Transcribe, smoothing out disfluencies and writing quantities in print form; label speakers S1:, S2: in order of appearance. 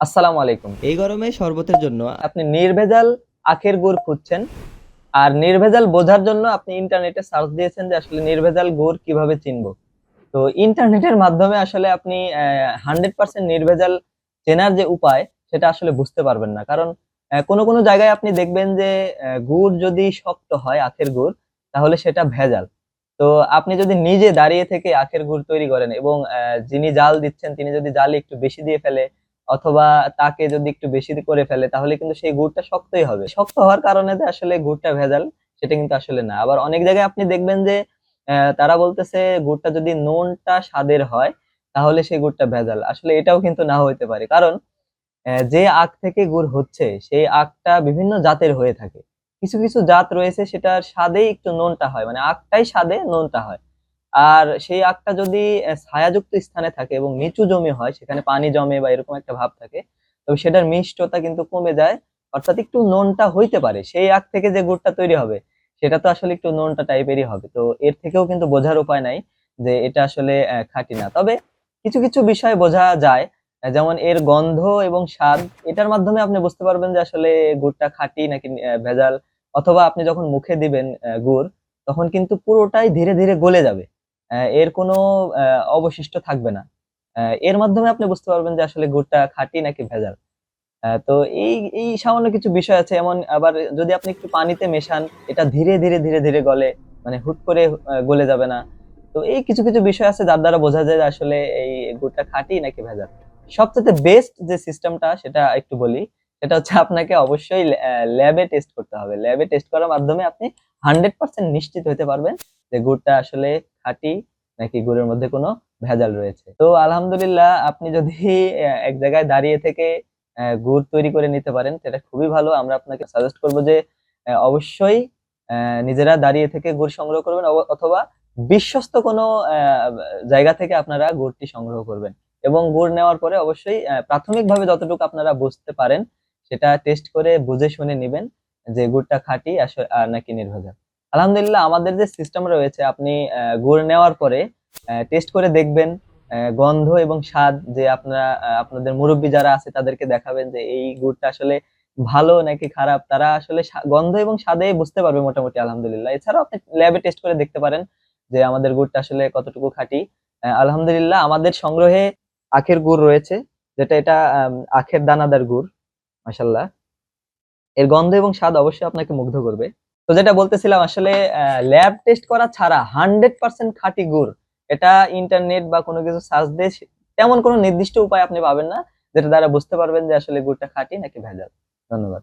S1: আসসালামু আলাইকুম।
S2: এই গরমে শরবতের জন্য
S1: আপনি নির্ভেজাল আখের গুড় খুঁজছেন। আর নির্ভেজাল বোঝার জন্য আপনি ইন্টারনেটে সার্চ দিয়েছেন যে আসলে নির্ভেজাল গুড় কিভাবে চিনবো। তো ইন্টারনেটের মাধ্যমে আসলে আপনি 100% নির্ভেজাল চেনার যে উপায় সেটা আসলে বুঝতে পারবেন না। কারণ কোনো জায়গায় আপনি দেখবেন যে গুড় যদি শক্ত হয় আখের গুড় তাহলে সেটা ভেজাল। তো আপনি যদি নিজে দাঁড়িয়ে থেকে আখের গুড় তৈরি করেন এবং যিনি জাল দিচ্ছেন তিনি যদি জালে একটু বেশি দিয়ে ফেলে অথবা তাকে যদি একটু বেশি করে ফেলে তাহলে কিন্তু সেই গুড়টা শক্তই হবে। শক্ত হওয়ার কারণে যে আসলে গুড়টা ভেজাল সেটা কিন্তু আসলে না। আবার অনেক জায়গায় আপনি দেখবেন যে তারা বলতেছে গুড়টা যদি নুনটা স্বাদের হয় তাহলে সেই গুড়টা ভেজাল। আসলে এটাও কিন্তু না হইতে পারে। কারণ যে আখ থেকে গুড় হচ্ছে সেই আখটা বিভিন্ন জাতের হয়ে থাকে। কিছু জাত রয়েছে সেটার স্বাদেই একটু নোনতা হয়। মানে আখটাই স্বাদে নোনতা হয়। আর সেই আখটা যদি ছায়াযুক্ত স্থানে থাকে এবং নিচু জমি হয়, সেখানে পানি জমে বা এরকম একটা ভাব থাকে, তবে সেটার মিষ্টতা কিন্তু কমে যায়। অর্থাৎ একটু নোনতা হইতে পারে। সেই আখ থেকে যে গুড়টা তৈরি হবে, সেটা তো আসলে একটু নোনতা টাইপেরই হবে। তো এর থেকেও কিন্তু বোঝার উপায় নাই যে এটা আসলে খাঁটি না। তবে কিছু বিষয় বোঝা যায়। যেমন এর গন্ধ এবং স্বাদ, এটার মাধ্যমে আপনি বুঝতে পারবেন যে আসলে গুড়টা খাঁটি নাকি ভেজাল। অথবা আপনি যখন মুখে দিবেন গুড়, তখন কিন্তু পুরোটাই ধীরে গলে যাবে। এর কোনো অবশিষ্ট থাকবে না। এর মাধ্যমে আপনি বুঝতে পারবেন যে আসলে গুড়টা খাঁটি নাকি ভেজাল। তো এই সামান্য কিছু বিষয় আছে। এমন আবার যদি আপনি একটু পানিতে মেশান, এটা ধীরে গলে। মানে হুট করে গলে যাবে না। তো এই কিছু বিষয় আছে যার দ্বারা বোঝা যায় যে আসলে এই গুড়টা খাঁটি নাকি ভেজাল। সবচাইতে বেস্ট যে সিস্টেমটা সেটা একটু বলি। সেটা হচ্ছে আপনাকে অবশ্যই ল্যাবে টেস্ট করতে হবে। ল্যাবে টেস্ট করার মাধ্যমে আপনি 100% নিশ্চিত হইতে পারবেন যে গুড়টা আসলে খাঁটি নাকি গুড়ের মধ্যে কোনো ভেজাল রয়েছে। তো আলহামদুলিল্লাহ আপনি যদি এক জায়গায় দাঁড়িয়ে থেকে গুড় তৈরি করে নিতে পারেন সেটা খুবই ভালো। আমরা আপনাকে সাজেস্ট করব যে অবশ্যই নিজেরা দাঁড়িয়ে থেকে গুড় সংগ্রহ করবেন অথবা বিশ্বস্ত কোনো জায়গা থেকে আপনারা গুড়টি সংগ্রহ করবেন। এবং গুড় নেওয়ার পরে অবশ্যই প্রাথমিকভাবে যতটুকু আপনারা বুঝতে পারেন সেটা টেস্ট করে বুঝে শুনে নিবেন যে গুড়টা খাঁটি নাকি নির্ভেজাল। আলহামদুলিল্লাহ আমাদের যে সিস্টেম রয়েছে আপনি গুড় নেওয়ার পরে টেস্ট করে দেখবেন গন্ধ এবং স্বাদ যে আপনারা আপনাদের মুরুব্বি যারা আছে তাদেরকে দেখাবেন যে এই গুড়টা আসলে ভালো নাকি খারাপ। তারা আসলে গন্ধ এবং স্বাদে বুঝতে পারবে মোটামুটি আলহামদুলিল্লাহ। এছাড়াও আপনি ল্যাবে টেস্ট করে দেখতে পারেন যে আমাদের গুড়টা আসলে কতটুকু খাঁটি। আলহামদুলিল্লাহ আমাদের সংগ্রহে আখের গুড় রয়েছে, যেটা এটা আখের দানাদার গুড়। মাশাআল্লাহ। এর গন্ধ এবং স্বাদ অবশ্যই আপনাকে মুগ্ধ করবে। তো যেটা বলতেছিলাম আসলে ল্যাব টেস্ট করা ছাড়া 100% খাঁটি গুড় এটা ইন্টারনেট বা কোনো কিছু সার্চ দিয়ে তেমন কোনো নির্দিষ্ট উপায় আপনি পাবেন না যেটা দ্বারা বুঝতে পারবেন যে আসলে গুড়টা খাঁটি নাকি ভেজাল। ধন্যবাদ।